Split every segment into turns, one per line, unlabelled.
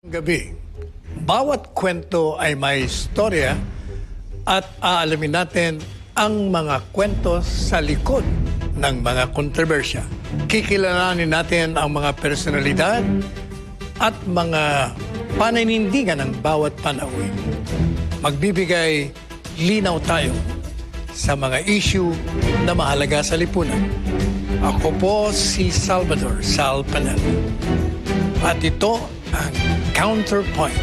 Gabi, bawat kwento ay may istorya at aalamin natin ang mga kwento sa likod ng mga kontrobersya. Kikilalanin natin ang mga personalidad at mga paninindigan ng bawat panauhin. Magbibigay linaw tayo sa mga issue na mahalaga sa lipunan. Ako po si Salvador Sal Panel. At ito ang Counterpoint.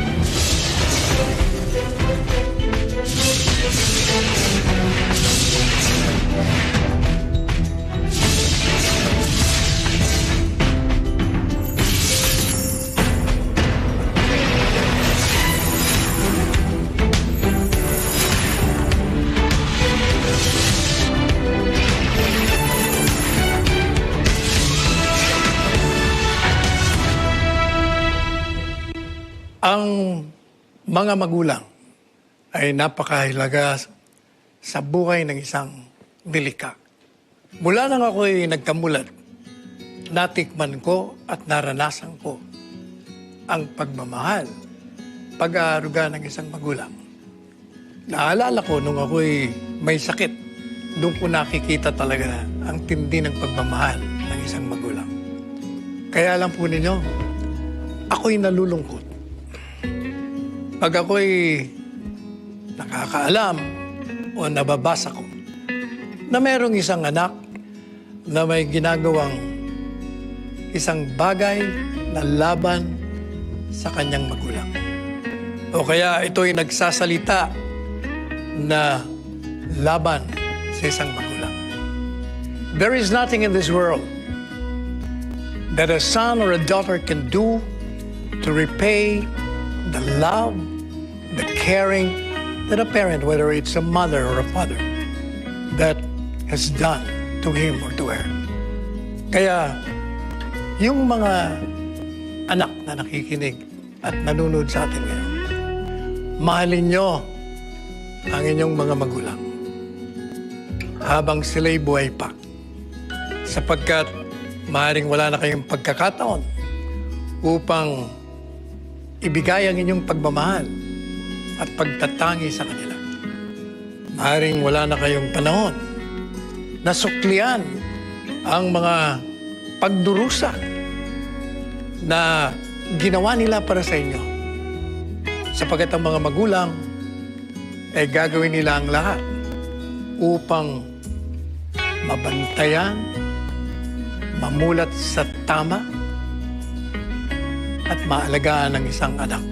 Ang mga magulang ay napakahalaga sa buhay ng isang nilikha. Mula nang ako'y nagkamulat, natikman ko at naranasan ko ang pagmamahal, pag-aaruga ng isang magulang. Naalala ko nung ako'y may sakit, doon ko nakikita talaga ang tindi ng pagmamahal ng isang magulang. Kaya alam po ninyo, ako'y nalulungkot. Pag ako'y nakakaalam o nababasa ko na mayroong isang anak na may ginagawang isang bagay na laban sa kanyang magulang. O kaya ito'y nagsasalita na laban sa isang magulang. There is nothing in this world that a son or a daughter can do to repay the love, the caring that a parent, whether it's a mother or a father, that has done to him or to her. Kaya, yung mga anak na nakikinig at nanonood sa atin ngayon, mahalin nyo ang inyong mga magulang habang sila'y buhay pa. Sapagkat maaaring wala na kayong pagkakataon upang ibigay ang inyong pagmamahal at pagtatangi sa kanila. Maaaring wala na kayong panahon na suklian ang mga pagdurusa na ginawa nila para sa inyo. Sapagkat ang mga magulang ay gagawin nila ang lahat upang mabantayan, mamulat sa tama, at maalagaan ng isang anak.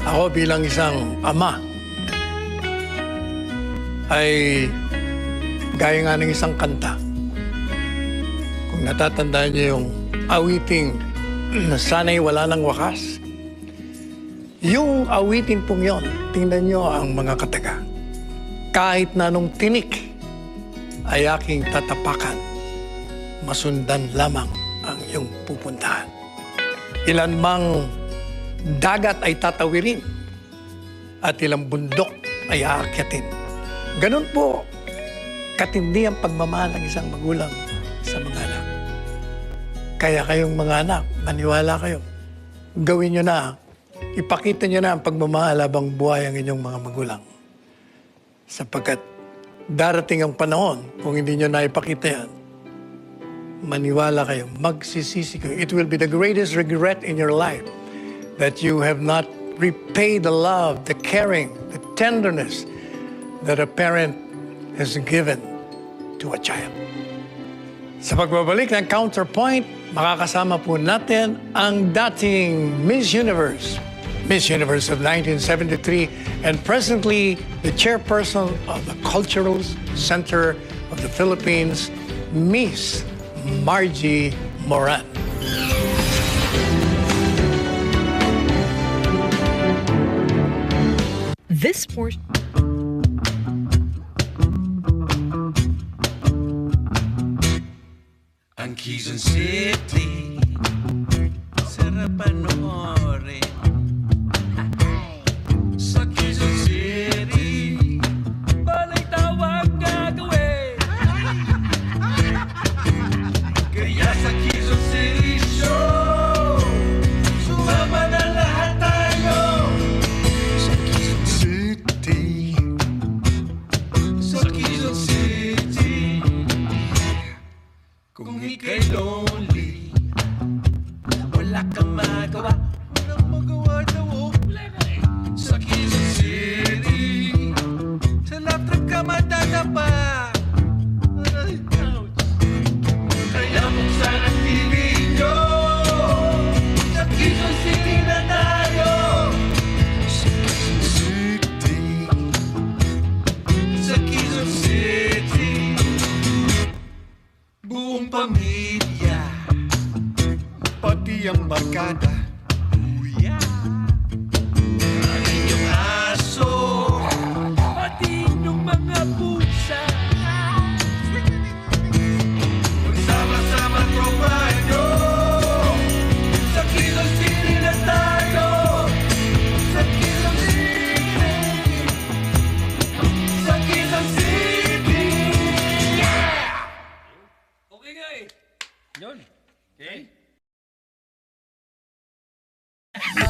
Ako bilang isang ama ay gaya nga ng isang kanta. Kung natatandaan niyo yung awiting na sana'y wala ng wakas, yung awitin pong yon, tingnan niyo ang mga kataga. Kahit na nung tinik ay aking tatapakan, masundan lamang ang iyong pupuntahan. Ilan mang dagat ay tatawirin at ilang bundok ay aakyatin. Ganun po, katindi ang pagmamahal ng isang magulang sa mga anak. Kaya kayong mga anak, maniwala kayo. Gawin nyo na, ipakita nyo na ang pagmamahal habang buhay ang inyong mga magulang. Sapagkat darating ang panahon, kung hindi nyo na ipakita yan, maniwala kayo, magsisisi kayo. It will be the greatest regret in your life that you have not repaid the love, the caring, the tenderness that a parent has given to a child. Sa pagbabalik ng Counterpoint, makakasama po natin ang dating Miss Universe of 1973, and presently the chairperson of the Cultural Center of the Philippines, Miss Margie Moran.
This portion.
Ang Quezon City, sarap panoorin. Sa Quezon City, balik tawag gagawin. Kaya sa Quezon City Show, sumama na lang. wala kang magawa. Walang magawa daw, oh. Sa Quezon City, sa laptop ka matadapa. Ay, ouch. Kaya buksan ang TV nyo. Sa Quezon City na tayo. Sa Quezon City, sa Quezon City, buong pamilya,
Pati ang barkada.
kuya, ang inyong aso, pati inyong mga pusa. Magsama-sama tropa nyo. Sa Quezon City na tayo. Sa Quezon City, sa Quezon City. Yeah! Okay nga eh. Yun. Okay?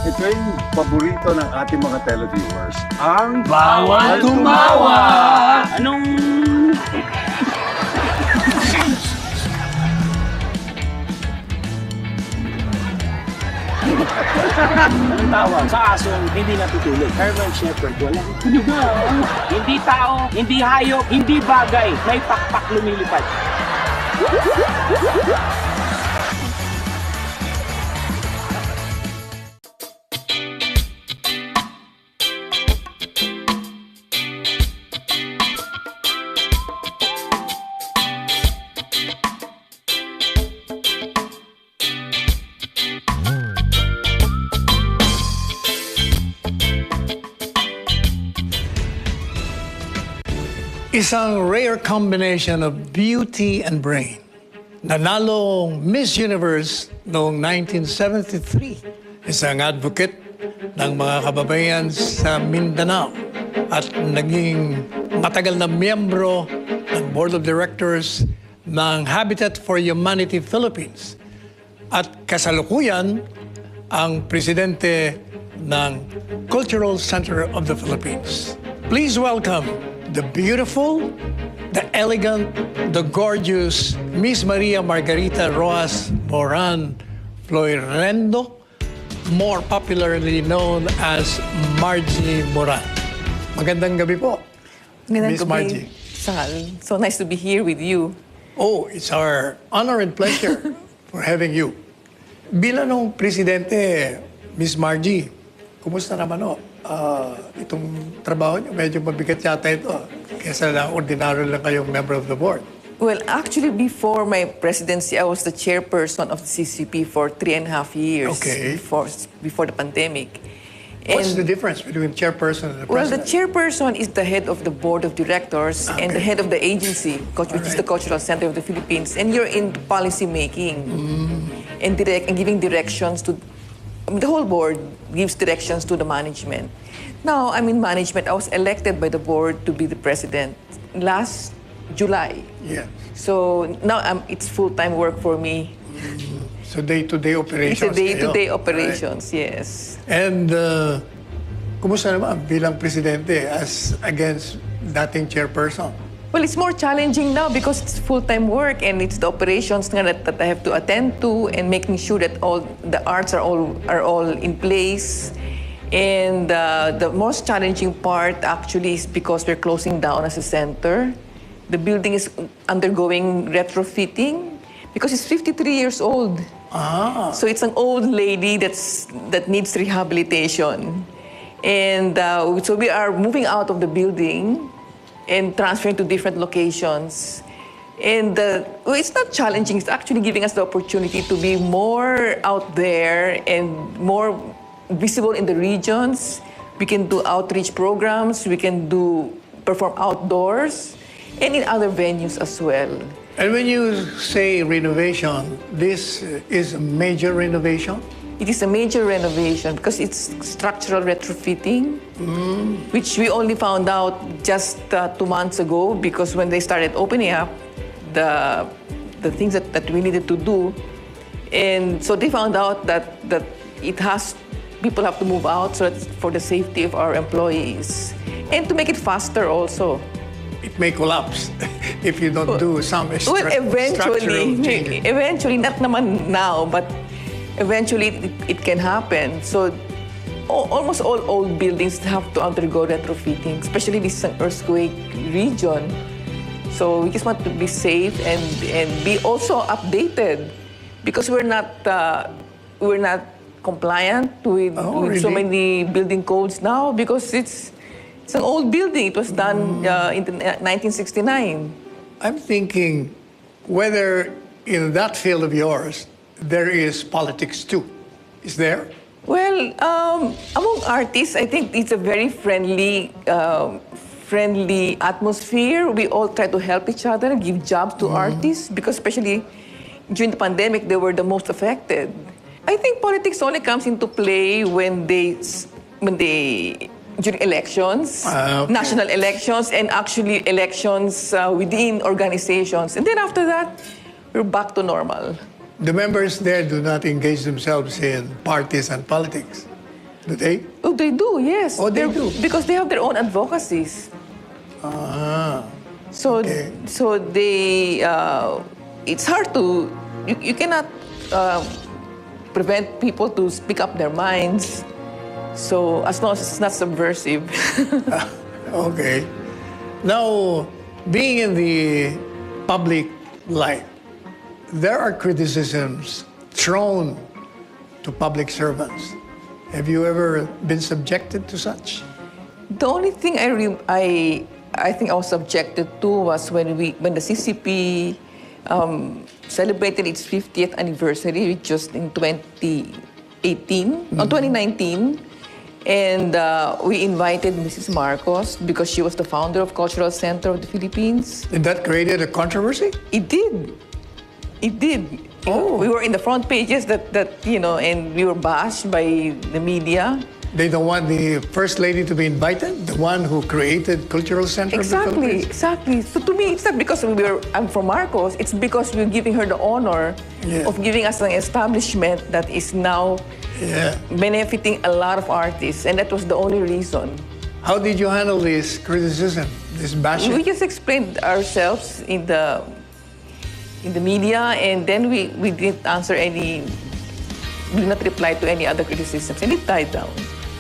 Ito yung paborito ng ating mga televiewers. Ang
Bawal tumawa! Anong... Anong tawag? Sa asong hindi natutulog. Herman Shepherd, walang tuluga. Hindi tao, hindi hayop, hindi bagay. May pakpak lumilipad.
Isang rare combination of beauty and brain. Nanalo Miss Universe noong 1973. Isang advocate ng mga kababayan sa Mindanao at naging matagal na miyembro ng Board of Directors ng Habitat for Humanity Philippines. At kasalukuyan ang presidente ng Cultural Center of the Philippines. Please welcome the beautiful, the elegant, the gorgeous Miss Maria Margarita Rojas Moran Floirendo, more popularly known as Margie Moran. Magandang gabi po,
Magandang
Miss
gabi,
Margie.
Sal. So nice to be here with you.
Oh, it's our honor and pleasure for having you. Bilang nung presidente, Miss Margie, kumusta naman o? Itong trabaho niyo, medyo mabigat yata ito. Kesa lang, ordinaryo lang kayong member of the board.
Well, actually, before my presidency, I was the chairperson of the CCP for 3.5 years.
Okay.
Before the pandemic.
What's the difference between chairperson and the
Well, the
president?
chairperson is the head of the board of directors and the head of the agency, which is the Cultural Center of the Philippines. And you're in policy making and giving directions to the whole board gives directions to the management. Now, I'm in management. I was elected by the board to be the president last July.
Yeah.
So now it's full-time work for me.
So day-to-day
It's
operations
a day-to-day
kayo.
operations, yes.
And kumusta naman bilang presidente as against dating chairperson?
Well, it's more challenging now because it's full-time work and it's the operations nga that I have to attend to and making sure that all the arts are all in place. And the most challenging part actually is because we're closing down as a center. The building is undergoing retrofitting because it's 53 years old.
Ah,
So it's an old lady that needs rehabilitation. And so we are moving out of the building and transferring to different locations. And well, it's not challenging. It's actually giving us the opportunity to be more out there and more visible in the regions. We can do outreach programs. We can perform outdoors and in other venues as well.
and when you say renovation, this is a major renovation?
It is a major renovation because it's structural retrofitting, which we only found out just 2 months ago because when they started opening up the things that we needed to do, and so they found out that people have to move out so it's for the safety of our employees and to make it faster also.
It may collapse if you don't do some
Well,
structural changes.
eventually, not naman now, but eventually it can happen. So almost all old buildings have to undergo retrofitting, especially this earthquake region. So we just want to be safe and be also updated, because we're not compliant with so
really?
many building codes now, because it's an old building. It was done in 1969.
I'm thinking whether in that field of yours there is politics too. Is there?
Well, among artists, I think it's a very friendly atmosphere. We all try to help each other, give jobs to artists, because especially during the pandemic, they were the most affected. I think politics only comes into play when during elections,
Okay.
national elections, and actually elections within organizations. And then after that, we're back to normal.
The members there do not engage themselves in parties and politics, do they?
Oh, they do, yes.
Oh, they do?
Because they have their own advocacies. So,
Okay.
so they, it's hard to, you cannot prevent people to speak up their minds. So as long as it's not subversive.
Okay. Now, being in the public light, there are criticisms thrown to public servants. Have you ever been subjected to such?
The only thing I think I was subjected to was when the CCP celebrated its 50th anniversary, which was in 2019. And we invited Mrs. Marcos because she was the founder of Cultural Center of the Philippines.
Did that created a controversy?
It did. It did.
Oh.
We were in the front pages and we were bashed by the media.
They don't want the First Lady to be invited? The one who created Cultural Center of the Philippines?
Exactly. So to me, it's not because I'm from Marcos. It's because we're giving her the honor
Yeah.
of giving us an establishment that is now
Yeah.
benefiting a lot of artists. And that was the only reason.
How did you handle this criticism, this bashing?
We just explained ourselves in the media, and then we didn't answer we did not reply to any other criticisms, and it died down.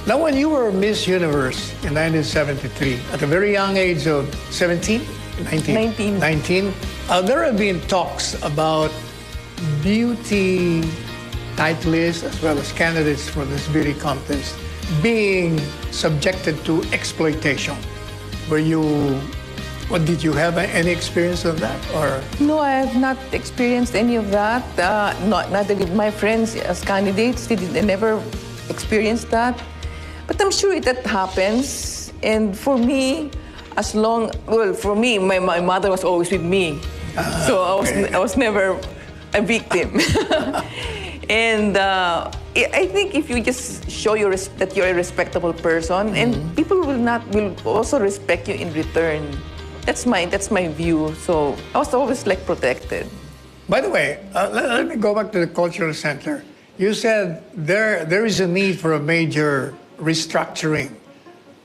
Now, when you were Miss Universe in 1973, at a very young age of 17? 19. 19. There have been talks about beauty titleists as well as candidates for this beauty contest being subjected to exploitation. Did you have any experience of that? Or
No, I have not experienced any of that. Neither did my friends as candidates. They never experienced that. But I'm sure that happens. And for me, my mother was always with me. So I was never a victim. And I think if you just show that you're a respectable person, and people will also respect you in return. That's my view. So I was always protected.
by the way, let me go back to the cultural center. You said there is a need for a major restructuring.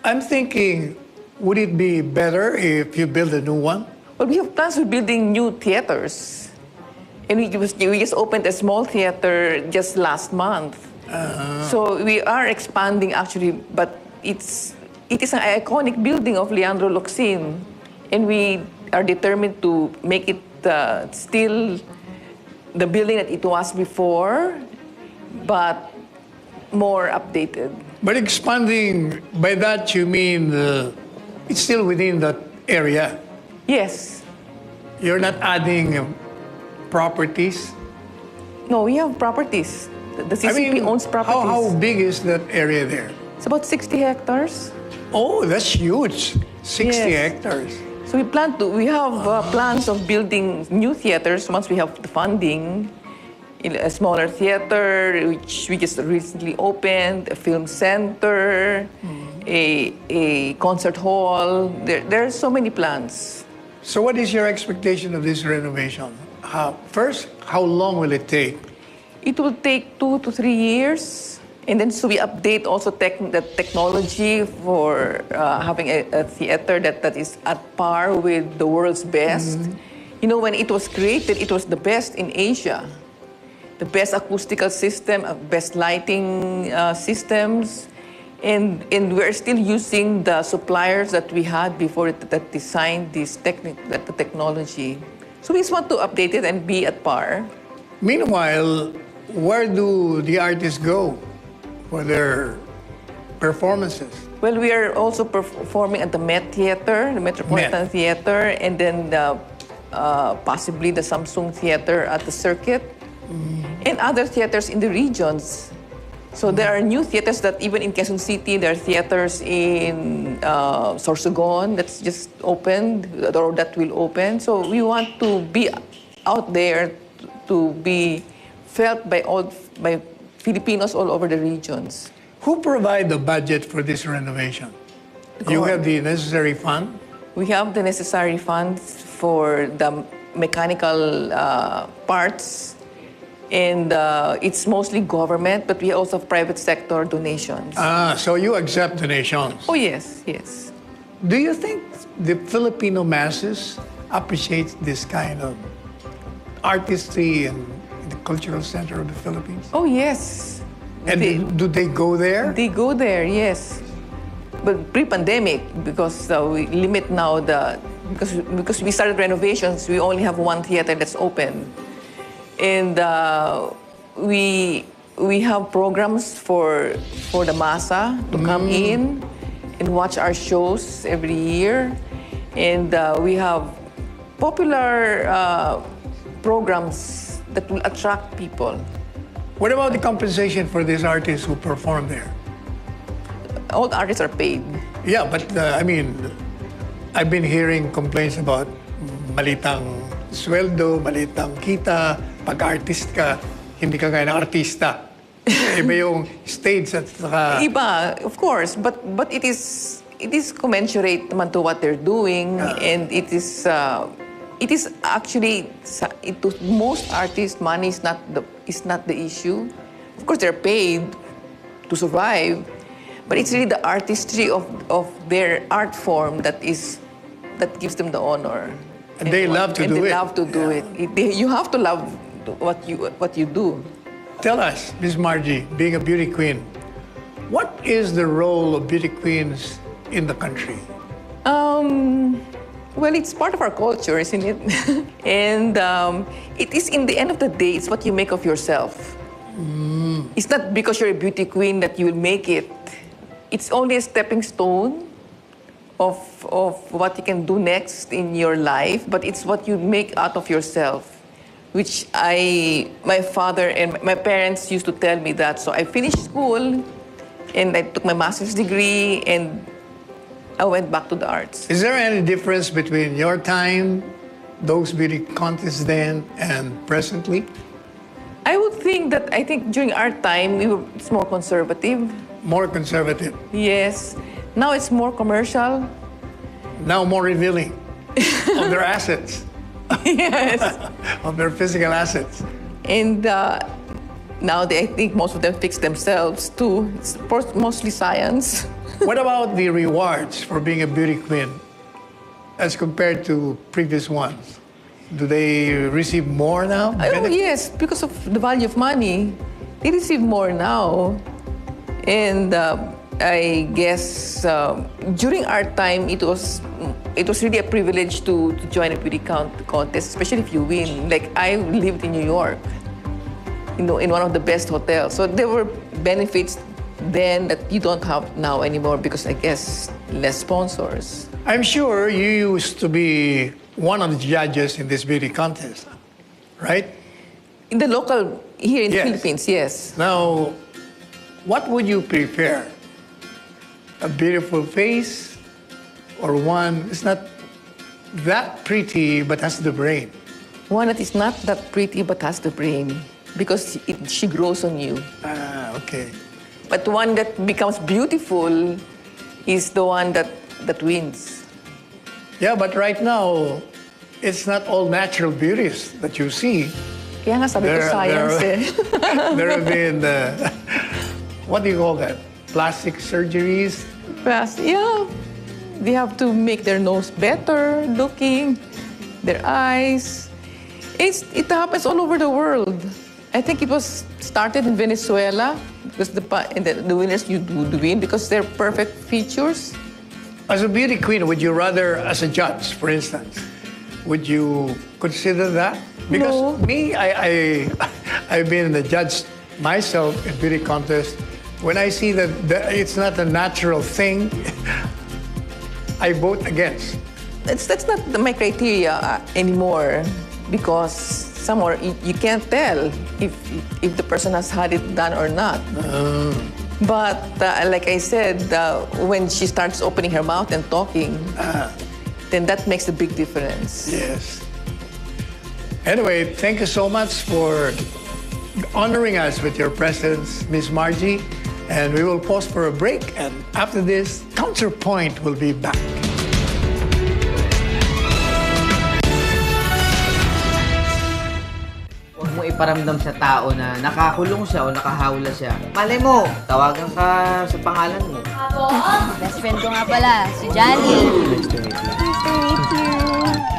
I'm thinking, would it be better if you build a new one?
Well, we have plans for building new theaters. And we just opened a small theater just last month. So we are expanding actually, but it is an iconic building of Leandro Locsin. And we are determined to make it still the building that it was before, but more updated.
But expanding, by that you mean it's still within that area.
Yes.
You're not adding properties.
No, we have properties. The CCP owns properties.
How big is that area there?
It's about 60 hectares.
Oh, that's huge. 60
Yes.
hectares.
So we have plans of building new theaters once we have the funding. A smaller theater, which we just recently opened, a film center, a concert hall. There are so many plans.
So what is your expectation of this renovation? First, how long will it take?
It will take 2 to 3 years. And then so we update also the technology for having a theater that is at par with the world's best. You know, when it was created, it was the best in Asia. the best acoustical system, best lighting systems. And we're still using the suppliers that we had before that designed this technology. So we just want to update it and be at par.
Meanwhile, where do the artists go for their performances?
Well, we are also performing at the Met Theater, the Metropolitan
Met.
Theater, and then possibly the Samsung Theater at the Circuit, and other theaters in the regions. So there are new theaters that even in Quezon City, there are theaters in Sorsogon that's just opened or that will open. So we want to be out there to be felt by Filipinos all over the regions.
Who provide the budget for this renovation? You have the necessary fund?
We have the necessary funds for the mechanical parts, and it's mostly government, but we also have private sector donations.
So you accept donations.
Oh, yes, yes.
Do you think the Filipino masses appreciate this kind of artistry in the cultural center of the Philippines?
Oh, yes.
And do they go there?
They go there, yes. But pre-pandemic, because we limit now because we started renovations, we only have one theater that's open. And we have programs for the masa to come in and watch our shows every year. And we have popular programs that will attract people.
What about the compensation for these artists who perform there?
All the artists are paid.
Yeah, but I mean, I've been hearing complaints about malitang sweldo, malitang kita. Pag artist ka, hindi ka gaya ng artista. Iba yung stage at saka...
Iba, of course, but it is commensurate naman to what they're doing, and it is actually to most artists, money is not the issue. Of course, they're paid to survive, but it's really the artistry of their art form that gives them the honor.
And they love to do it.
They love to do it. You have to love what you do.
Tell us, Miss Margie, being a beauty queen, what is the role of beauty queens in the country?
Well, it's part of our culture, isn't it? And it is, in the end of the day, it's what you make of yourself. It's not because you're a beauty queen that you will make it. It's only a stepping stone of what you can do next in your life, but it's what you make out of yourself, which my father and my parents used to tell me that. So I finished school, and I took my master's degree, and I went back to the arts.
Is there any difference between your time, those beauty contests then, and presently?
I think during our time, it's more conservative.
More conservative.
Yes. Now it's more commercial.
Now more revealing of their assets,
Yes.
of their physical assets.
And now I think most of them fix themselves too. It's of course mostly science.
What about the rewards for being a beauty queen as compared to previous ones? Do they receive more now?
Oh,
Benefits?
yes, because of the value of money. They receive more now. And I guess during our time, it was really a privilege to join a beauty contest, especially if you win. Like, I lived in New York, in one of the best hotels. So there were benefits then that you don't have now anymore because, I guess, less sponsors.
I'm sure you used to be one of the judges in this beauty contest, right?
In the local, here in the
Yes.
Philippines, yes.
Now, what would you prefer? A beautiful face or one that's not that pretty but has the brain?
One that is not that pretty but has the brain because she grows on you.
Okay.
But one that becomes beautiful is the one that wins.
Yeah, but right now, it's not all natural beauties that you see.
Kaya nga sabi ko science eh.
There have been, what do you call that? Plastic surgeries?
Yeah, they have to make their nose better looking, their eyes. It happens all over the world. I think it was started in Venezuela because the winners you would win because they're perfect features.
As a beauty queen, would you rather, as a judge, for instance, would you consider that? Because
No.
me, I've been a judge myself in beauty contest. When I see that it's not a natural thing, I vote against.
That's not my criteria anymore because somewhere you can't tell if the person has had it done or not. But like I said, when she starts opening her mouth and talking, then that makes a big difference.
Yes. Anyway, thank you so much for honoring us with your presence, Miss Margie. And we will pause for a break. And after this, Counterpoint will be back.
Huwag mo iparamdam sa tao na nakakulong siya o nakahawla siya. Malay mo, tawagan ka sa pangalan mo.
Best friend ko nga pala, si Johnny.
Nice to meet you.
Nice to meet you.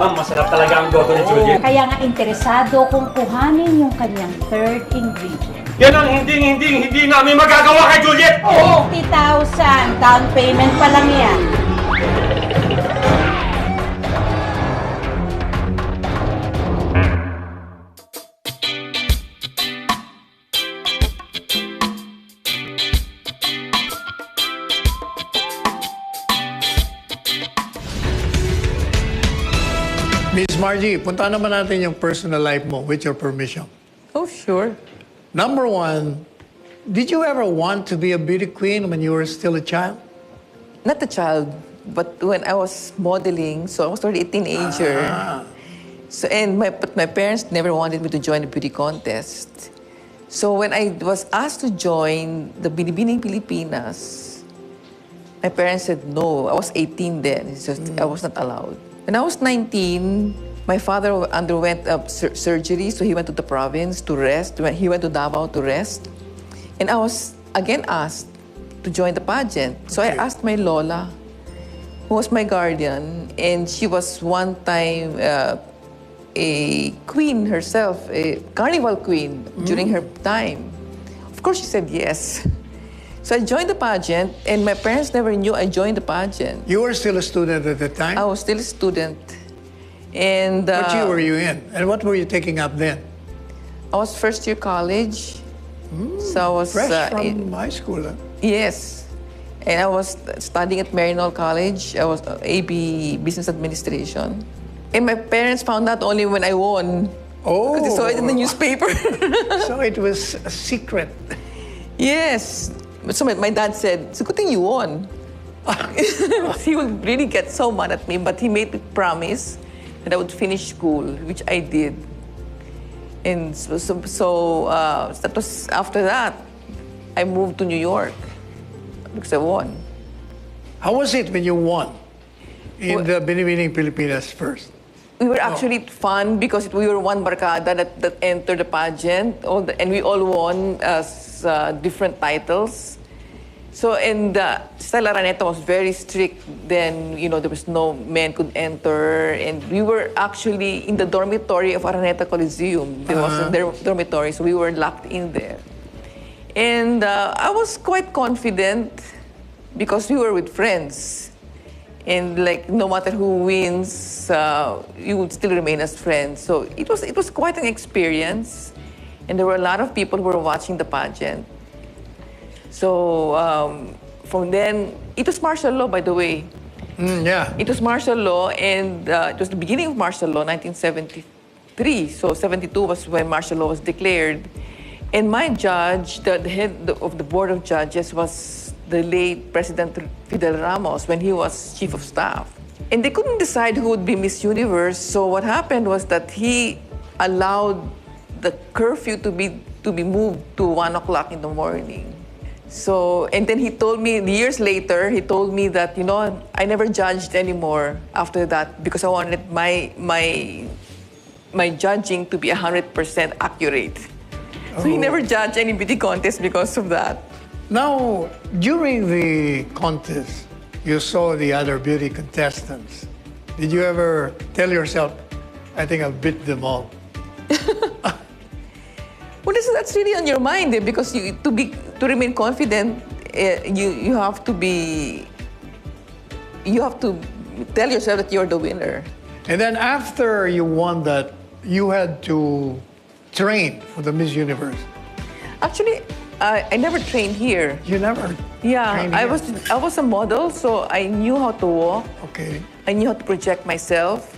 Ma'am, masarap talaga ang goto ni Juliet.
Kaya nga interesado kung kuhanin yung kanyang third ingredient.
Yan ang hindi namin magagawa kay Juliet!
50,000 down payment pa lang yan.
Miss Margie, punta naman natin yung personal life mo with your permission.
Oh, sure.
Number one, did you ever want to be a beauty queen when you were still a child?
Not a child, but when I was modeling, so I was already a teenager. But my parents never wanted me to join the beauty contest. So when I was asked to join the Binibining Pilipinas, my parents said no. I was 18 then. It's just, I was not allowed. When I was 19, my father underwent surgery, so he went to the province to rest. He went to Davao to rest. And I was again asked to join the pageant. So I asked my Lola, who was my guardian, and she was one time a queen herself, a carnival queen during her time. Of course, she said yes. So I joined the pageant, and my parents never knew I joined the pageant.
You were still a student at the time?
I was still a student. And
What year were you in? And what were you taking up then?
I was first year college. So I was
Fresh from high school. Huh?
yes. And I was studying at Marinol College. I was AB Business Administration. And my parents found out only when I won.
Oh.
Because they saw it in the newspaper.
So it was a secret.
Yes. So my dad said, it's a good thing you won. He would really get so mad at me, but he made me promise that I would finish school, which I did. And that was after that, I moved to New York because I won.
How was it when you won in the Binibining Pilipinas first?
We were actually fun because we were one barkada that entered the pageant, and we all won different titles. So, and Stella Araneta was very strict then, there was no men could enter. And we were actually in the dormitory of Araneta Coliseum. There was a dormitory, so we were locked in there. And I was quite confident because we were with friends. And like, no matter who wins, you would still remain as friends. So it was quite an experience. And there were a lot of people who were watching the pageant. So from then, it was martial law, by the way.
Yeah.
It was martial law, and it was the beginning of martial law, 1973. So 72 was when martial law was declared. And my judge, the head of the board of judges, was the late President Fidel Ramos when he was chief of staff. And they couldn't decide who would be Miss Universe. So what happened was that he allowed the curfew to be moved to 1 o'clock in the morning. So, and then he told me, years later, he told me that, I never judged anymore after that because I wanted my judging to be 100% accurate. So he never judged any beauty contest because of that.
Now, during the contest, you saw the other beauty contestants. Did you ever tell yourself, I think I'll beat them all?
Well, listen, that's really on your mind because to remain confident, you have to tell yourself that you're the winner.
And then after you won that, you had to train for the Miss Universe.
Actually, I never trained here.
You never
Yeah,
trained
I
here?
was a model, so I knew how to walk.
Okay.
I knew how to project myself.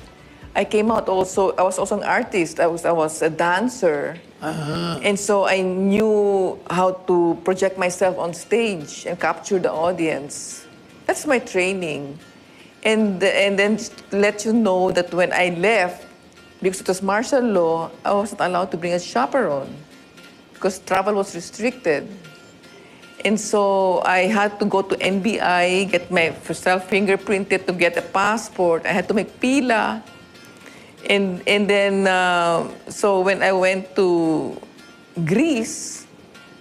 I was also an artist. I was a dancer. And so I knew how to project myself on stage and capture the audience. That's my training. And then just to let you know that when I left, because it was martial law, I wasn't allowed to bring a chaperone because travel was restricted. And so I had to go to NBI, get myself fingerprinted to get a passport. I had to make pila. And then, so when I went to Greece,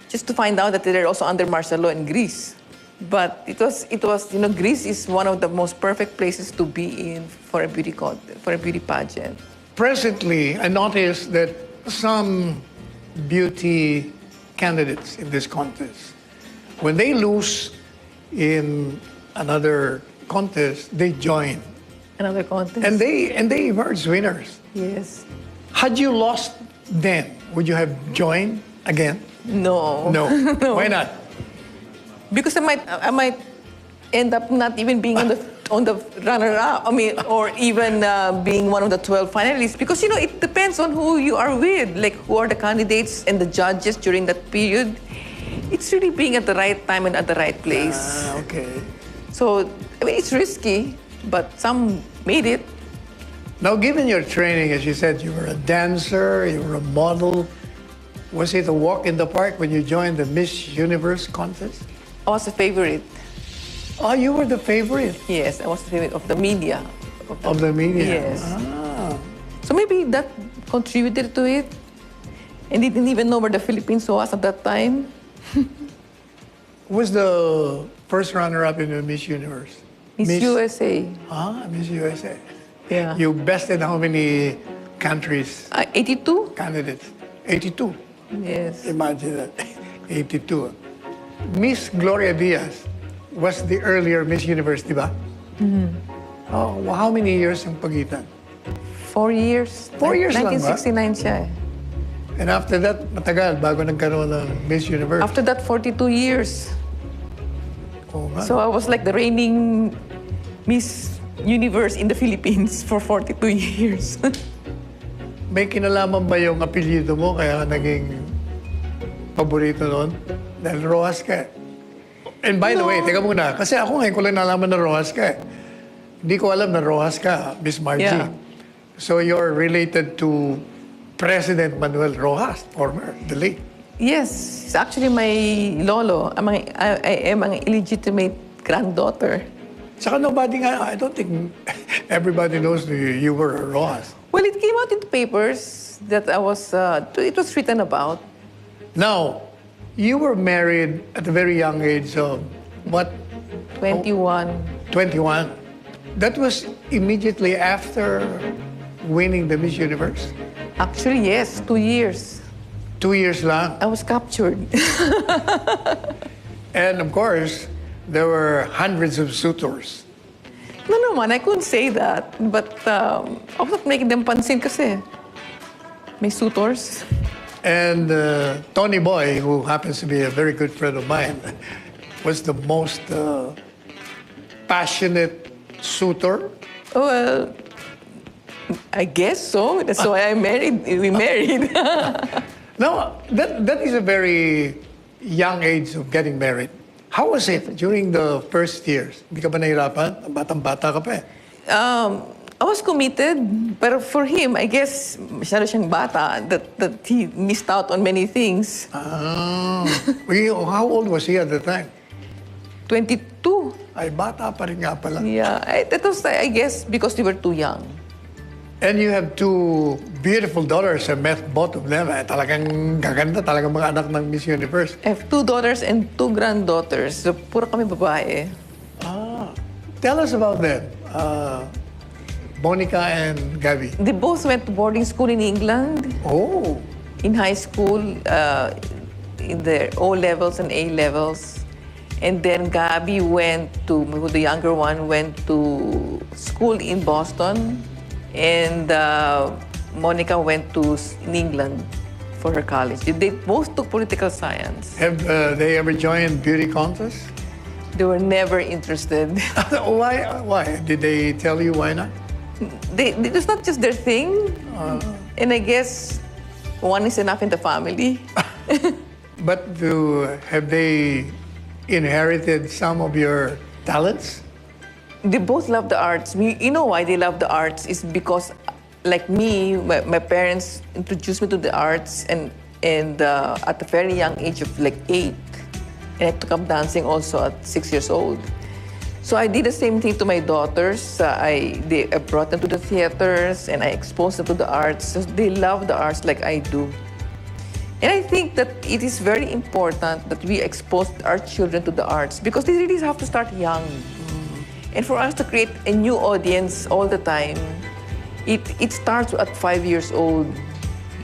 just to find out that they're also under martial law in Greece. But it was, Greece is one of the most perfect places to be in for a beauty pageant.
Presently, I noticed that some beauty candidates in this contest, when they lose in another contest, they join.
Another contest.
And they emerge winners.
Yes.
Had you lost then, would you have joined again?
No.
No. Why not?
Because I might end up not even being on the runner-up. I mean, or even being one of the 12 finalists. Because it depends on who you are with, like who are the candidates and the judges during that period. It's really being at the right time and at the right place.
Okay.
So it's risky, but some made it.
Now, given your training, as you said, you were a dancer, you were a model. Was it a walk in the park when you joined the Miss Universe contest?
I was a favorite.
Oh, you were the favorite
Yes, I was the favorite of the media.
of the media.
Yes.
Ah.
So maybe that contributed to it. And didn't even know where the Philippines was at that time.
Who was the first runner-up in the Miss Universe?
Miss USA.
Ah, Miss USA.
Yeah.
You bested how many countries,
82?
candidates? 82.
Yes.
Imagine that. 82. Miss Gloria Diaz was the earlier Miss Universe, di ba?
Mm-hmm.
Oh, how many years yung pagitan?
4 years.
4 years lang ba?
1969 siya eh.
And after that, matagal bago nagkaroon ng Miss Universe.
After that, 42 years.
Oh, nga.
So I was like the reigning Miss Universe in the Philippines for 42 years.
May kinalaman ba yung apelyido mo kaya naging paborito noon? Dahil Rojas ka eh. And by the way, teka muna, kasi ako ngayon ko lang nalaman na Rojas ka eh. Hindi ko alam na Rojas ka, Miss Margie.
Yeah.
So you're related to President Manuel Rojas, former, the late.
Yes, it's actually my lolo. I am an illegitimate granddaughter.
Saka I don't think everybody knows you were a Rojas.
Well, it came out in the papers that it was written about.
Now, you were married at a very young age of what?
21.
21. That was immediately after winning the Miss Universe?
Actually, yes, 2 years.
2 years lang.
I was captured.
And of course, there were hundreds of suitors.
No naman, I couldn't say that. But I was not making them pansin kasi may suitors.
And Tony Boy, who happens to be a very good friend of mine, was the most passionate suitor.
Well, I guess so. That's why we married.
Now, that is a very young age of getting married. How was it during the first years? Hindi ka ba nahirapan? Batang-bata ka pa eh.
I was committed, but for him, I guess, masyado siyang bata, that he missed out on many things.
Ah. How old was he at the time?
22.
Ay, bata pa rin nga pala.
Yeah, that was, I guess, because we were too young.
And you have two beautiful daughters. I met both of them. Talagang gaganda, talagang mga anak ng Miss Universe.
I have 2 daughters and 2 granddaughters. So, puro kami babae.
Ah. Tell us about them. Monica and Gabby.
They both went to boarding school in England.
Oh.
in high school, in the O levels and A levels. And then Gabby the younger one, went to school in Boston. And Monica went in England for her college. They both took political science.
Have they ever joined beauty contests?
They were never interested.
Why? Why? Did they tell you why not?
It's not just their thing. And I guess one is enough in the family.
But have they inherited some of your talents?
They both love the arts. You know why they love the arts is because, like me, my parents introduced me to the arts and at a very young age of like 8. And I took up dancing also at 6 years old. So I did the same thing to my daughters. I brought them to the theaters and I exposed them to the arts. So they love the arts like I do. And I think that it is very important that we expose our children to the arts because they really have to start young. And for us to create a new audience all the time, it starts at 5 years old.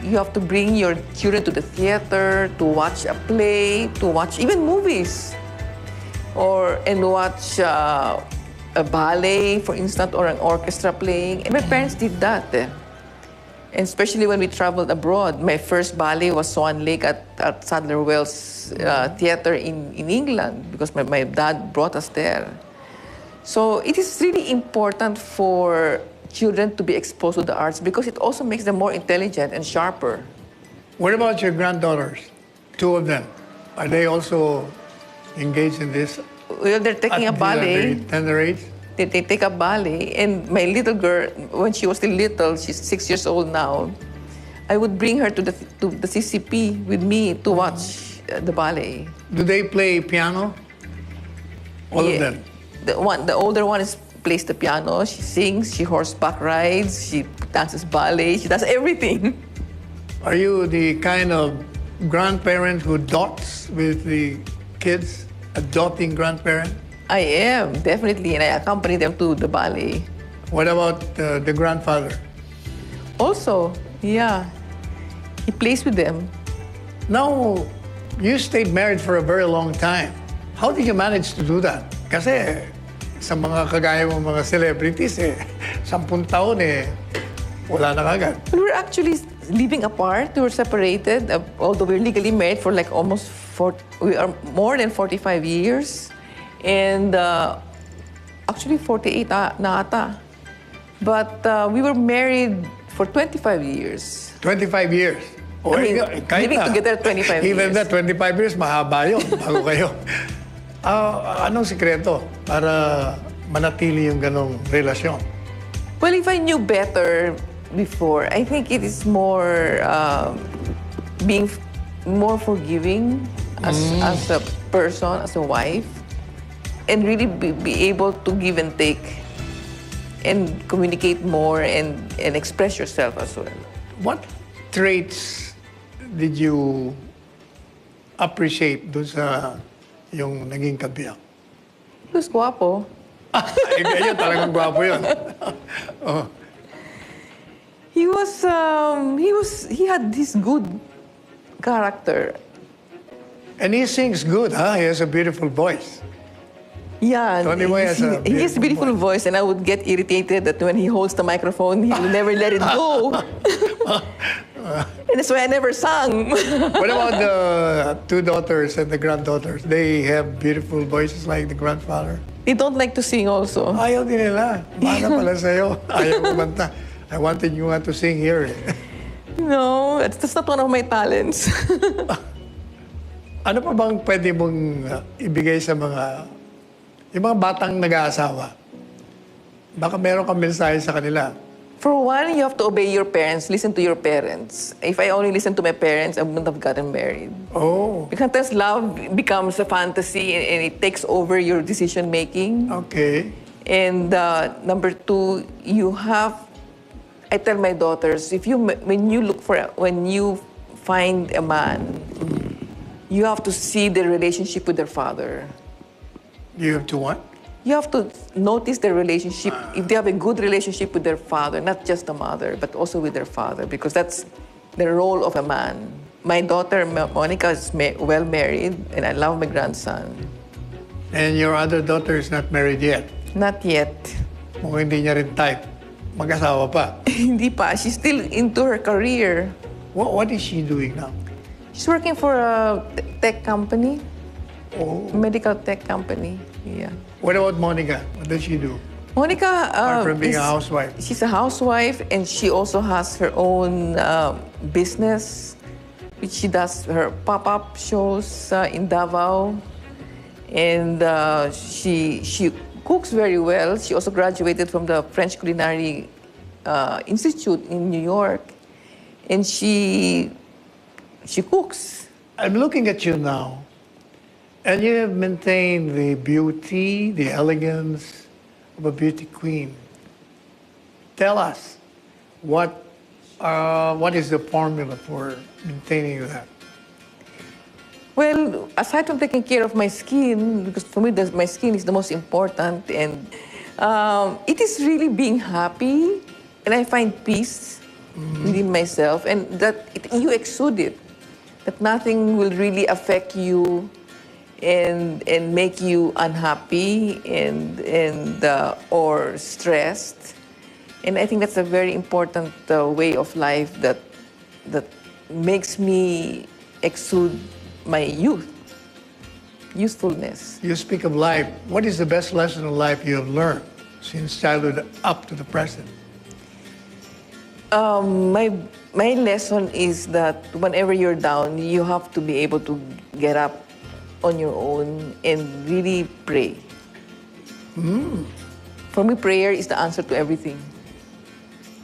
You have to bring your children to the theater, to watch a play, to watch even movies, and watch a ballet, for instance, or an orchestra playing. And my parents did that. And especially when we traveled abroad. My first ballet was Swan Lake at Sadler Wells Theatre in England because my dad brought us there. So it is really important for children to be exposed to the arts because it also makes them more intelligent and sharper.
What about your granddaughters? 2 of them. Are they also engaged in this?
Well, they're taking a ballet.
At very tender age?
They take a ballet. And my little girl, when she was still little, she's 6 years old now, I would bring her to the CCP with me to watch the ballet.
Do they play piano? All of them?
The older one plays the piano, she sings, she horseback rides, she dances ballet, she does everything.
Are you the kind of grandparent who dotes with the kids, a doting grandparent?
I am, definitely, and I accompany them to the ballet.
What about the grandfather?
Also, yeah, he plays with them.
Now, you stayed married for a very long time. How did you manage to do that? Kasi sa mga kagaya mong mga celebrities, 10 taon, wala na kagad.
We were actually living apart. We were separated, although we're legally married for like we are more than 45 years. And actually 48 na ata. But we were married for 25 years.
25 years?
I mean, living together 25 years.
Even that, 25 years, mahaba yun bago kayo. Anong sikreto para manatili yung ganong relasyon?
Well, if I knew better before, I think it is more being more forgiving as a person, as a wife, and really be able to give and take and communicate more and express yourself as well.
What traits did you appreciate doon sa yung naging kabiyak?
He was guapo.
Ayun, talagang gwapo yun. Oh.
He had this good character.
And he sings good, huh? He has a beautiful voice.
Yeah,
Tony Boy has a
he has a beautiful
beautiful
voice, and I would get irritated that when he holds the microphone, he will never let it go. And that's why I never sang.
What about the 2 daughters and the granddaughters? They have beautiful voices like the grandfather.
They don't like to sing also.
Ayaw din nila. Mana pala sa'yo. Ayaw kumanta. I wanted you to sing here.
No, that's not one of my talents.
Ano pa bang pwede mong ibigay sa yung mga batang nag-aasawa? Baka meron kang mensahe sa kanila.
For one, you have to obey your parents, listen to your parents. If I only listened to my parents, I wouldn't have gotten married.
Oh,
Because sometimes love becomes a fantasy and it takes over your decision making.
okay.
And number 2, I tell my daughters, when you find a man, you have to see the relationship with their father.
You have to what?
You have to notice their relationship, if they have a good relationship with their father, not just the mother, but also with their father, because that's the role of a man. My daughter, Monica, is well married, and I love my grandson.
And your other daughter is not married yet.
Not yet.
Mukhang hindi niya rin type. Mag-asawa pa.
Hindi pa. She's still into her career.
What is she doing now?
She's working for a tech company,
Oh.
medical tech company. Yeah.
What about Monica? What does she do?
Monica
Apart from being
is-
a housewife.
She's a housewife, and she also has her own business, which she does her pop-up shows in Davao, and she cooks very well. She also graduated from the French Culinary Institute in New York, and she cooks.
I'm looking at you now, and you have maintained the beauty, the elegance of a beauty queen. Tell us, what is the formula for maintaining that?
Well, aside from taking care of my skin, because for me, my skin is the most important, and it is really being happy, and I find peace within myself, and that you exude it, that nothing will really affect you and make you unhappy and or stressed. And I think that's a very important way of life that makes me exude my youthfulness.
You speak of life. What is the best lesson in life you have learned since childhood up to the present?
My lesson is that whenever you're down, you have to be able to get up on your own and really pray. For me, prayer is the answer to everything,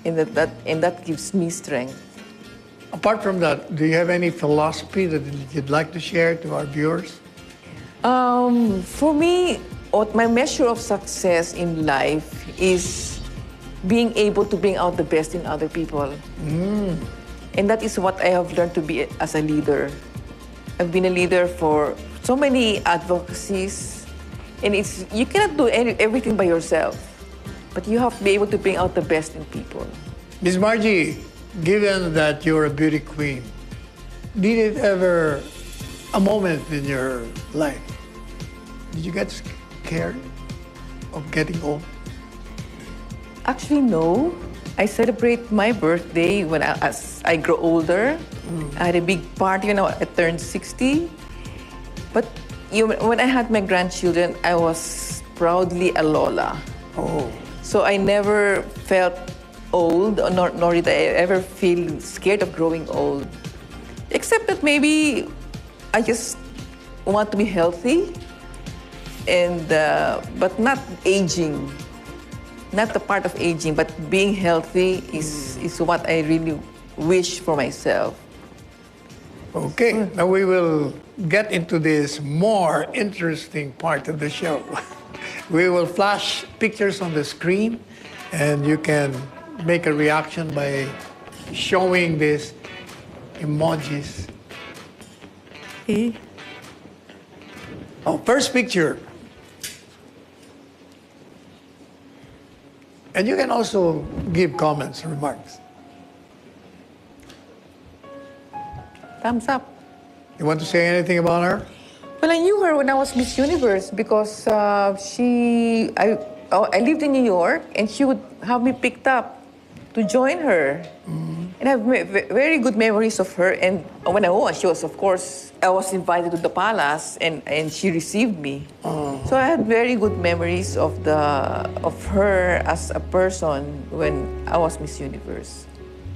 and that gives me strength.
Apart from that, do you have any philosophy that you'd like to share to our viewers?
For me, my measure of success in life is being able to bring out the best in other people. And that is what I have learned to be as a leader. I've been a leader for so many advocacies, and you cannot do everything by yourself, but you have to be able to bring out the best in people.
Ms. Margie, given that you're a beauty queen, did it ever, a moment in your life, did you get scared of getting old?
Actually, no. I celebrate my birthday as I grow older. I had a big party when I turned 60. But when I had my grandchildren, I was proudly a Lola.
Oh.
So I never felt old, nor did I ever feel scared of growing old. Except that maybe I just want to be healthy, but not aging. Not the part of aging, but being healthy is what I really wish for myself.
Okay, now we will get into this more interesting part of the show. We will flash pictures on the screen, and you can make a reaction by showing these emojis.
Okay.
Oh, first picture. And you can also give comments, remarks.
Thumbs up.
You want to say anything about her?
Well, I knew her when I was Miss Universe because I lived in New York, and she would have me picked up to join her. And I have very good memories of her. And when I was, I was invited to the palace, and she received me. So I had very good memories of her as a person when I was Miss Universe.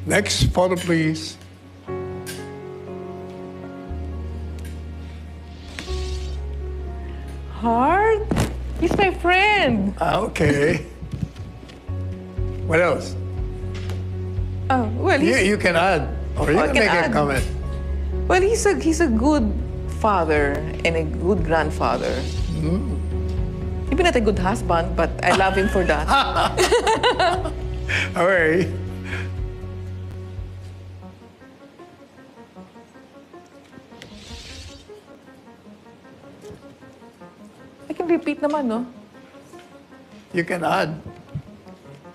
Next photo, please.
Heart? He's my friend.
Okay. What else?
Well,
You can add, or you
I
can
can
make a
add.
comment.
Well, he's a good father and a good grandfather. Maybe not a good husband, but I love him for that.
All right.
I can repeat naman, no?
You can add,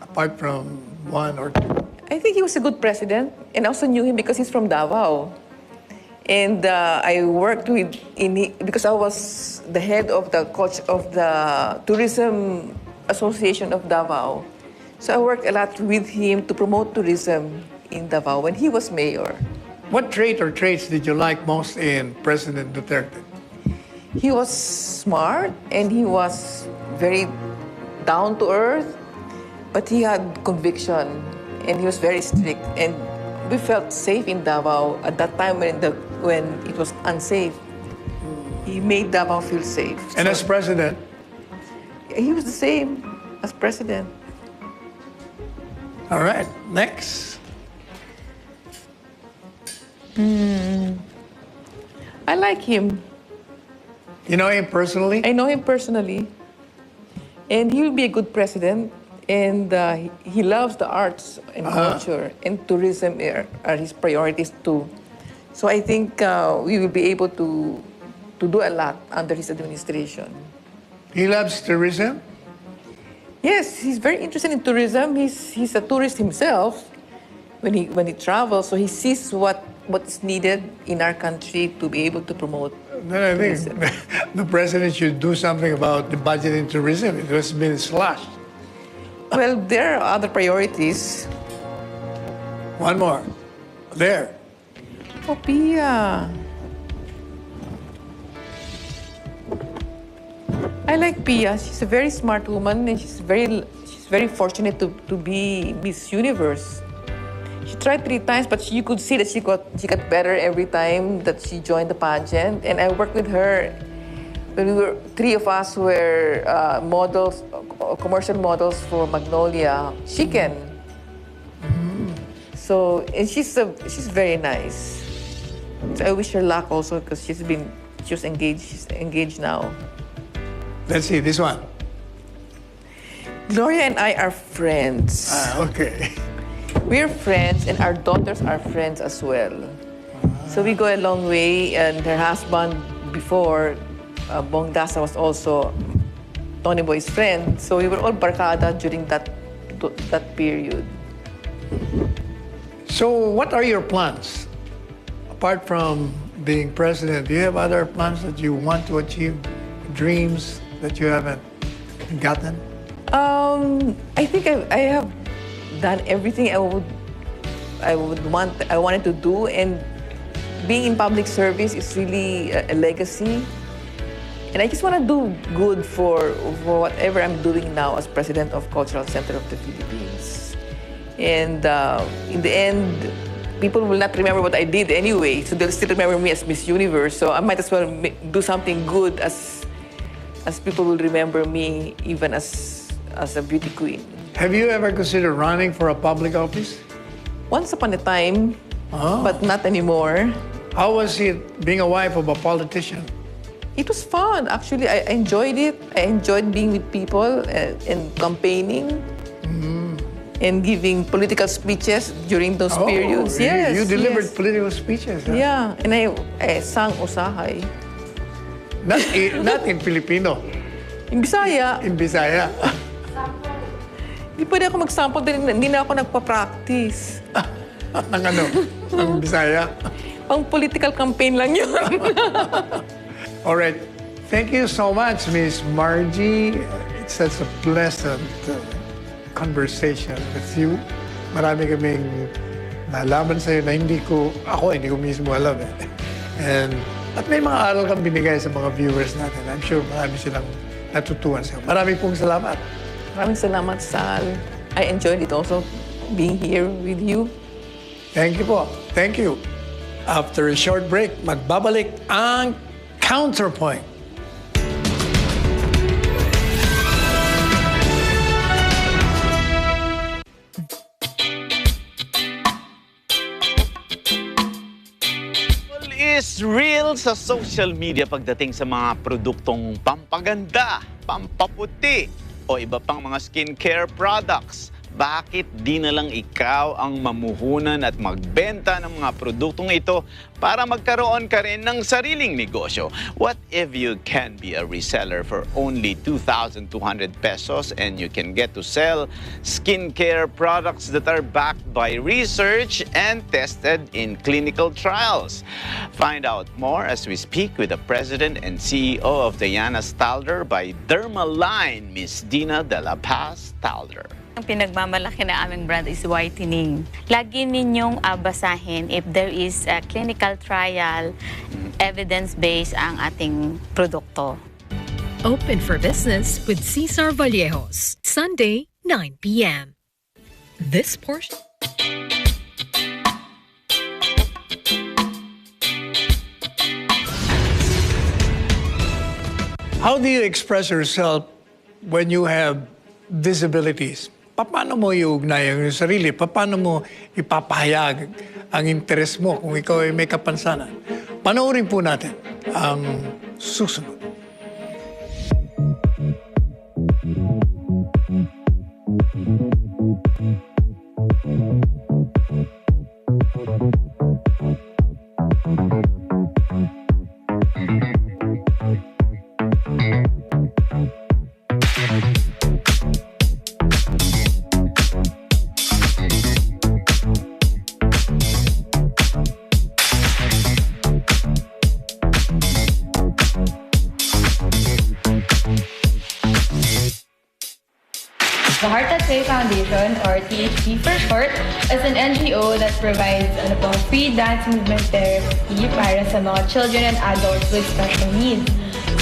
apart from one or two.
I think he was a good president. and I also knew him because he's from Davao. And I worked because I was the head of the tourism association of Davao. So I worked a lot with him to promote tourism in Davao when he was mayor.
What trait or traits did you like most in President Duterte?
He was smart and he was very down to earth, but he had conviction and he was very strict. And we felt safe in Davao at that time when it was unsafe. He made Davao feel safe.
And as president?
He was the same as president.
All right, next.
I like him.
You know him personally?
I know him personally. And he will be a good president. And he loves the arts and culture. And tourism are his priorities too. So I think we will be able to do a lot under his administration.
He loves tourism?
Yes, he's very interested in tourism. He's a tourist himself when he travels. So he sees what's needed in our country to be able to promote.
Then I think the president should do something about the budget in tourism. It has been slashed.
Well, there are other priorities.
One more. There.
Oh, Pia. I like Pia. She's a very smart woman and she's very fortunate to be Miss Universe. She tried 3 times, but you could see that she got better every time that she joined the pageant. And I worked with her when we were 3 of us were models, commercial models for Magnolia Chicken. So and she's very nice. So I wish her luck also because she's engaged. She's engaged now.
Let's see, this one.
Gloria and I are friends.
Okay.
We're friends and our daughters are friends as well. So we go a long way and her husband before, Bong Dasa was also Tony Boy's friend. So we were all barkada during that period.
So what are your plans? Apart from being president, do you have other plans that you want to achieve? Dreams that you haven't gotten?
I think I have done everything I wanted to do, and being in public service is really a legacy. And I just want to do good for whatever I'm doing now as president of Cultural Center of the Philippines. And in the end, people will not remember what I did anyway, so they'll still remember me as Miss Universe. So I might as well do something good as people will remember me even as a beauty queen.
Have you ever considered running for a public office?
Once upon a time, but not anymore.
How was it being a wife of a politician?
It was fun, actually. I enjoyed it. I enjoyed being with people and campaigning and giving political speeches during those periods.
Really?
Yes,
You delivered
yes.
political speeches, huh?
Yeah, and I sang Usahay.
Not in Filipino,
In Bisaya,
in Bisaya.
hindi pwede ako mag-sample dahil hindi na ako nagpa-practice.
Ng ano? Ng Bisaya.
Pang political campaign lang yun.
All right. Thank you so much, Miss Margie. It's such a pleasant conversation with you. Marami kaming nalaman sa'yo na hindi ko mismo alam eh. At may mga aral kang binigay sa mga viewers natin. I'm sure marami silang natutuwan sa'yo. Maraming pong salamat.
Maraming salamat, Sal. I enjoyed it also, being here with you.
Thank you po. Thank you. After a short break, magbabalik ang Counterpoint.
Is real sa social media pagdating sa mga produktong pampaganda, pampaputi, o iba pang mga skincare products. bakit di na lang ikaw ang mamuhunan at magbenta ng mga produktong ito para magkaroon ka rin ng sariling negosyo? What if you can be a reseller for only 2,200 pesos and you can get to sell skincare products that are backed by research and tested in clinical trials? Find out more as we speak with the President and CEO of Diana Stalder by Dermaline, Miss Dina de la Paz Stalder.
Ang pinagmamalaki na aming brand is whitening. Lagi ninyong basahin if there is a clinical trial, evidence-based ang ating produkto.
Open for business with Cesar Vallejos, Sunday, 9 p.m. This portion...
How do you express yourself when you have disabilities? Paano mo iugnay ang sarili? Paano mo ipapahayag ang interes mo kung ikaw ay may kapansanan? Panoorin po natin ang susunod.
The Heart That Way Foundation, or THP for short, is an NGO that provides free dance movement therapy para sa mga children and adults with special needs.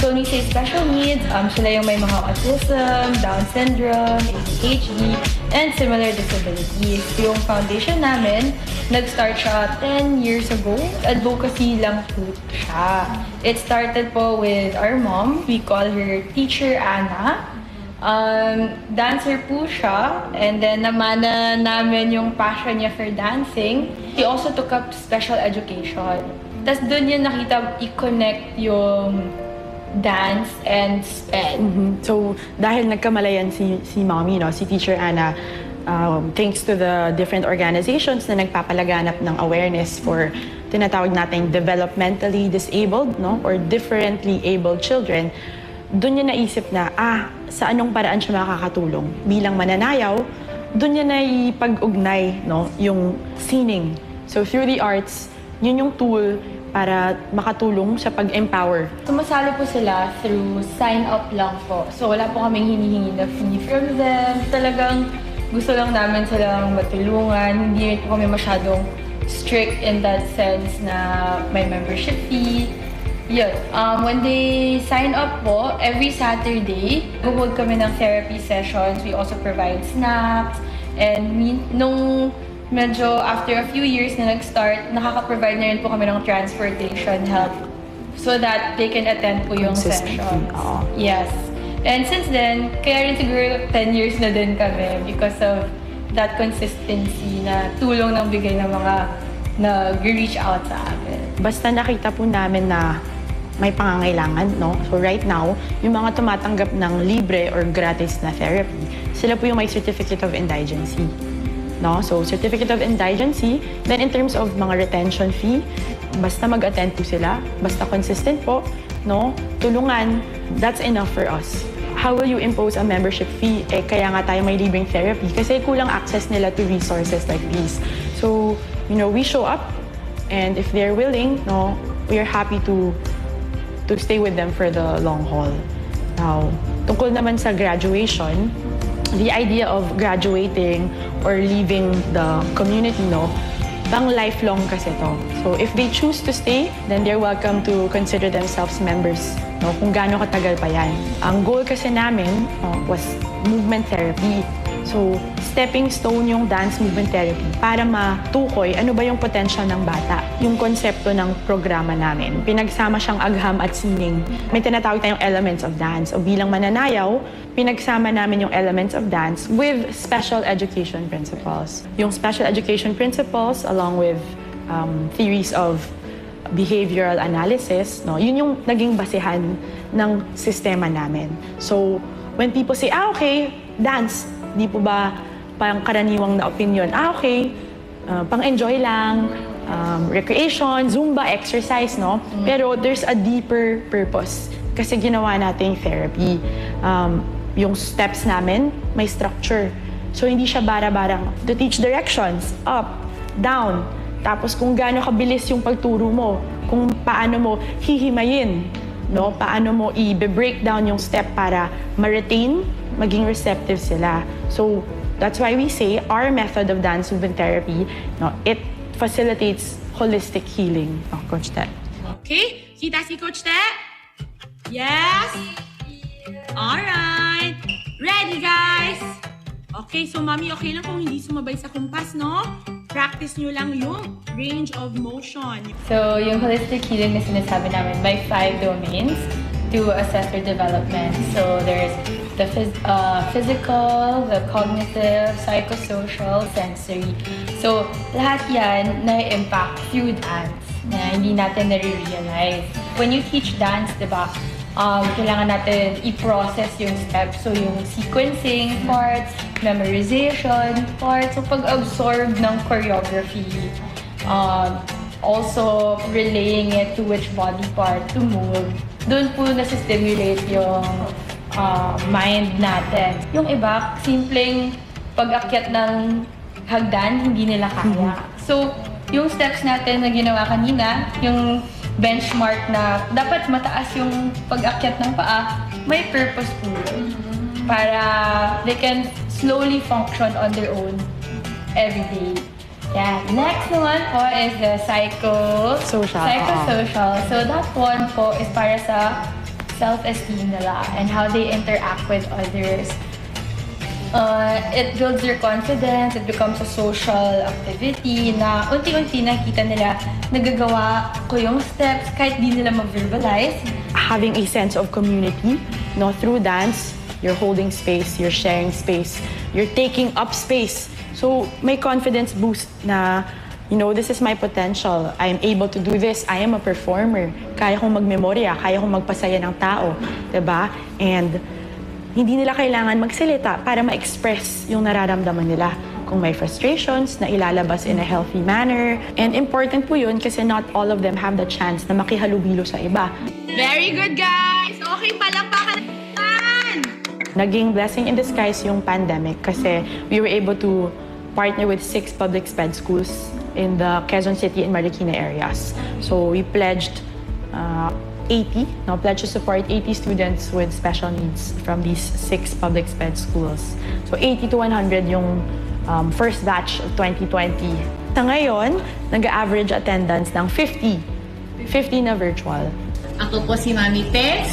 So when we say special needs, sila yung may mga autism, Down syndrome, ADHD, and similar disabilities. Yung foundation namin, nag-start siya 10 years ago. Advocacy lang po siya. It started po with our mom. We call her Teacher Anna. Dancer po siya, and then namana namin yung passion niya for dancing. He also took up special education. Tapos doon niya nakita i-connect yung dance and SPED.
So dahil nagkamalayan si Mommy, si Teacher Anna, thanks to the different organizations na nagpapalaganap ng awareness for tinatawag nating developmentally disabled, or differently abled children, doon niya naisip na, sa anong paraan siya makakatulong. Bilang mananayaw, doon niya naipag-ugnay yung singing. So through the arts, yun yung tool para makatulong sa pag-empower.
Sumasali po sila through sign-up lang po. So wala po kaming hinihingi na fee from them. Talagang gusto lang namin silang matulungan. Hindi po kami masyadong strict in that sense na may membership fee. Yun. When they sign up po, every Saturday, hold kami ng therapy sessions. We also provide snacks. And nung medyo after a few years na nag-start, nakaka-provide na rin po kami ng transportation help so that they can attend po yung sessions. Yes. And since then, kaya rin siguro 10 years na din kami because of that consistency na tulong ng bigay ng mga nag-reach out sa amin.
Basta nakita po namin na may pangangailangan, So right now, yung mga tumatanggap ng libre or gratis na therapy, sila po yung may certificate of indigency. So certificate of indigency, then in terms of mga retention fee, basta mag-attend po sila, basta consistent po, tulungan, that's enough for us. How will you impose a membership fee? Kaya nga tayo may libreng therapy kasi kulang access nila to resources like these. So, we show up, and if they're willing, we are happy to stay with them for the long haul. Now, tungkol naman sa graduation, the idea of graduating or leaving the community, pang lifelong kasi to. So if they choose to stay, then they're welcome to consider themselves members, kung gaano katagal pa yan. Ang goal kasi namin was movement therapy. So stepping stone yung dance movement therapy para matukoy ano ba yung potential ng bata. Yung konsepto ng programa namin, pinagsama siyang agham at sining. May tinatawag tayong elements of dance. O bilang mananayaw, pinagsama namin yung elements of dance with special education principles. Yung special education principles along with theories of behavioral analysis, yun yung naging basehan ng sistema namin. So when people say, okay, dance, di po ba parang karaniwang na opinion, okay, pang-enjoy lang, recreation, Zumba, exercise, no? Pero there's a deeper purpose kasi ginawa nating therapy. Yung steps namin, may structure. So hindi siya bara-barang to teach directions, up, down. Tapos kung gaano kabilis yung pagturo mo, kung paano mo hihimayin, no? Paano mo i-break down yung step para ma-retain, maging receptive sila. So that's why we say our method of dance movement therapy, no, it facilitates holistic healing. Oh, Coach Ted.
Okay, kita si Coach Ted? Yes? Alright. Ready, guys? Okay, so mami, okay lang kung hindi sumabay sa kumpas, no? Practice nyo lang yung range of motion.
So, yung holistic healing na sinasabi namin, may 5 domains to assess their development. So, there's the physical, the cognitive, psychosocial, sensory. So, lahat yan na-impact through dance na hindi natin nare-realize. When you teach dance, di ba, kailangan natin i-process yung steps. So, yung sequencing parts, memorization parts, so pag-absorb ng choreography, also relaying it to which body part to move. Doon po nasa-stimulate yung mind natin. Yung iba, simpleng pag-akyat ng hagdan, hindi nila kaya. So, yung steps natin na ginawa kanina, yung benchmark na dapat mataas yung pag-akyat ng paa, may purpose po yun. Para they can slowly function on their own every day. Yeah. Next one po is the psychosocial. So that one po is para sa self-esteem nila and how they interact with others. It builds their confidence, it becomes a social activity na unti-unti nakita nila nagagawa ko yung steps kahit di nila mag-verbalize.
Having a sense of community, no, through dance, you're holding space, you're sharing space, you're taking up space. So may confidence boost na, you know, this is my potential. I am able to do this. I am a performer. Kaya kong magmemorya, kaya kong magpasaya ng tao, 'di ba? And hindi nila kailangan magsalita para ma-express yung nararamdaman nila. Kung may frustrations, na ilalabas in a healthy manner. And important po yun kasi not all of them have the chance na makihalubilo sa iba.
Very good, guys! Okay, palakpakan naman!
Naging blessing in disguise yung pandemic kasi we were able to partner with 6 public sped schools in the Quezon City and Marikina areas. So we pledged 80, pledge to support 80 students with special needs from these 6 public sped schools. So 80 to 100 yung first batch of 2020. Sa ngayon, nag-average attendance ng 50 na virtual.
Ako po si Mami Tess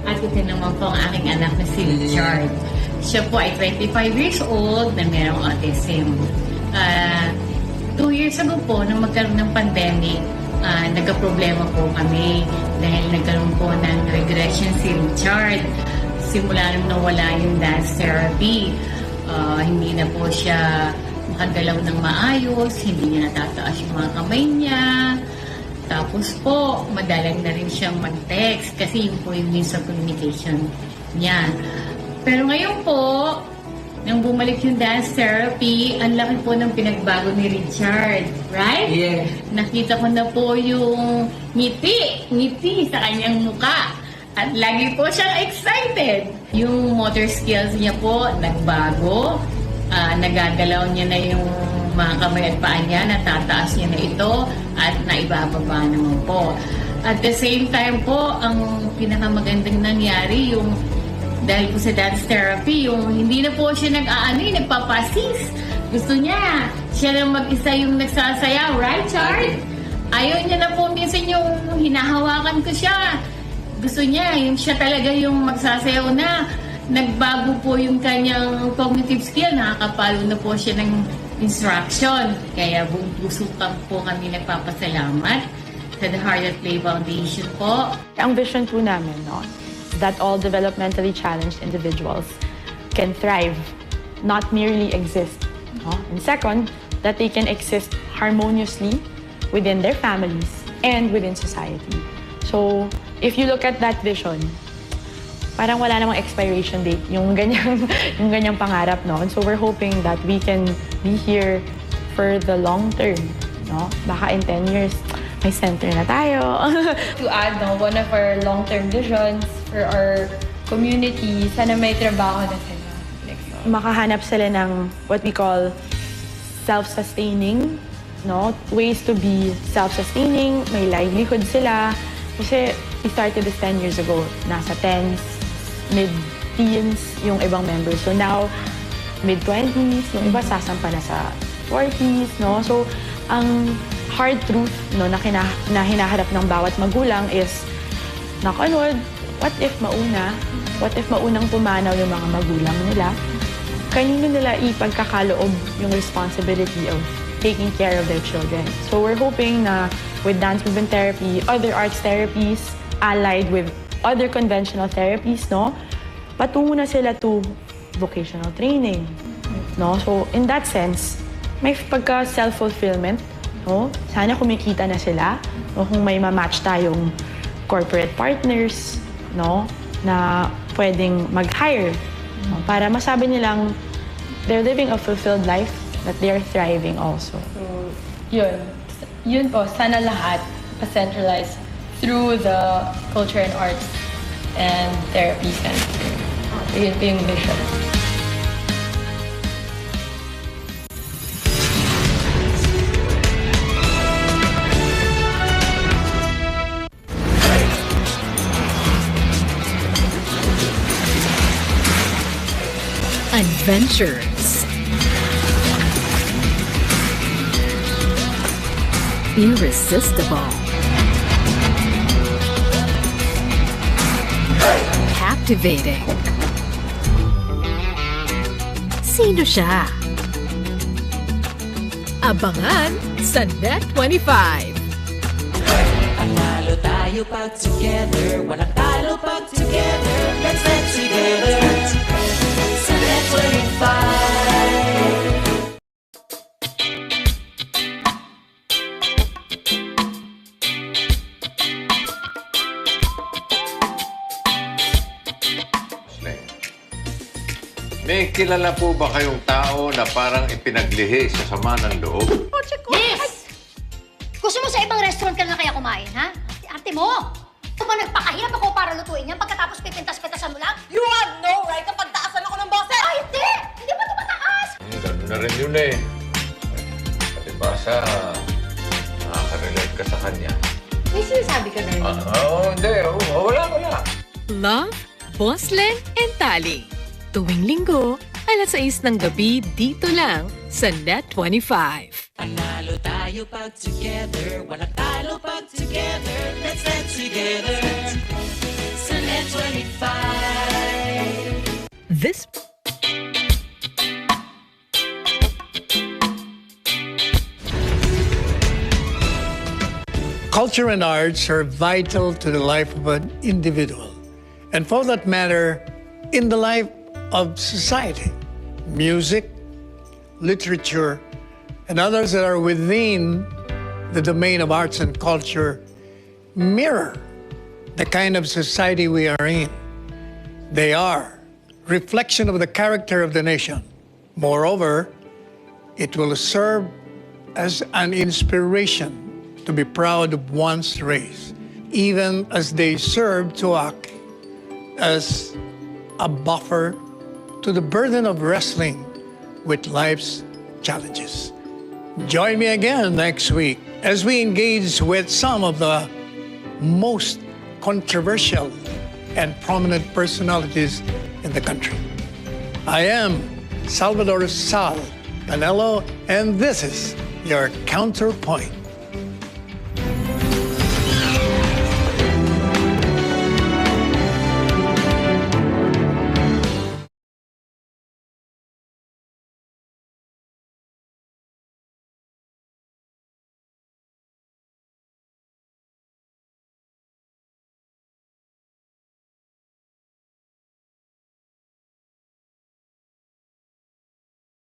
at ito naman po ang aking anak na si Richard. Siya po ay 25 years old na mayroong autism. 2 years ago po, nung magkaroon ng pandemic, nagka-problema po kami dahil nagkaroon po ng regression si Richard. Simula nung nawala yung dance therapy, hindi na po siya makagalaw ng maayos, hindi niya natataas yung mga kamay niya. Tapos po, madalang na rin siyang mag-text kasi yun po yung means of communication niya. Pero ngayon po, nang bumalik yung dance therapy, ang laki po ng pinagbago ni Richard, right?
Yeah.
Nakita ko na po yung ngiti sa kanyang muka. At lagi po siyang excited. Yung motor skills niya po, nagbago. Nagagalaw niya na yung mga kamay at paa niya, natataas niya na ito at naibababa naman po. At the same time po, ang pinakamagandang nangyari yung dahil po sa dance therapy, yung hindi na po siya nagpapasis. Gusto niya, siya lang mag-isa yung nagsasayaw, right, Chard? Ayaw niya na po minsan yung hinahawakan ko siya. Gusto niya, yung siya talaga yung magsasayaw na. Nagbago po yung kanyang cognitive skill, nakakapalo na po siya ng instruction. Kaya buong puso po kami nagpapasalamat sa The Heart at Play Foundation po.
Ang vision po namin, that all developmentally challenged individuals can thrive, not merely exist. And second, that they can exist harmoniously within their families and within society. So, if you look at that vision, parang wala namang expiration date yung ganyang pangarap, no? And so we're hoping that we can be here for the long term, no? Baka in 10 years, may center na tayo.
To add, no, one of our long-term visions for our community, sana may trabaho na sila.
Makahanap sila ng what we call self-sustaining, no? Ways to be self-sustaining, may livelihood sila. Kasi we started this 10 years ago. Nasa 10s, mid-teens yung ibang members. So now, mid-20s, yung iba sasampa na sa 40s, no? So, ang hard truth, no, na hinaharap ng bawat magulang is, knock on wood, what if mauna? What if maunang pumanaw yung mga magulang nila? Kanino nila ipagkakaloob yung responsibility of taking care of their children? So we're hoping na with dance movement therapy, other arts therapies, allied with other conventional therapies, no? Patungo na sila to vocational training, no? So in that sense, may pagka self-fulfillment, no? Sana kumikita na sila, no? Kung may ma-match tayong corporate partners, no? Na pwedeng mag-hire, no? Para masabi nilang they're living a fulfilled life, that they're thriving also.
So, yun po, sana lahat pa-centralize through the Culture and Arts and Therapy Center. Yun po yung vision.
Adventures. Irresistible. Captivating. Sino siya? Abangan sa Net25.
Panalo tayo pag together, walang talo pag together. Let's get together sa Net25.
May kilala po ba kayong tao na parang ipinaglihi sa sama ng loob?
Miss! Gusto mo sa ibang restaurant ka na kaya kumain, ha? Arte mo! Ito ba nagpakahirap ako para lutuin yan pagkatapos pipintas-pitasan mo lang?
You have no right na pagtaasan ako ng boses!
Ay, hindi! Hindi ba ito mataas?
Ganun na rin yun eh. Pati ba sa nakaka-relate ka sa kanya?
May sinasabi ka na rin.
Hindi. Wala.
Love, Bosleng, and Tali. Tuwing linggo, alas 6 ng gabi dito lang sa Net25.
Panalo tayo pag together, walang talo pag together. Let's get together sa Net25.
This
Culture and arts are vital to the life of an individual, and for that matter, in the life of society. Music, literature, and others that are within the domain of arts and culture mirror the kind of society we are in. They are reflection of the character of the nation. Moreover, it will serve as an inspiration to be proud of one's race, even as they serve to act as a buffer to the burden of wrestling with life's challenges. Join me again next week as we engage with some of the most controversial and prominent personalities in the country. I am Salvador Sal Canelo, and this is your Counterpoint.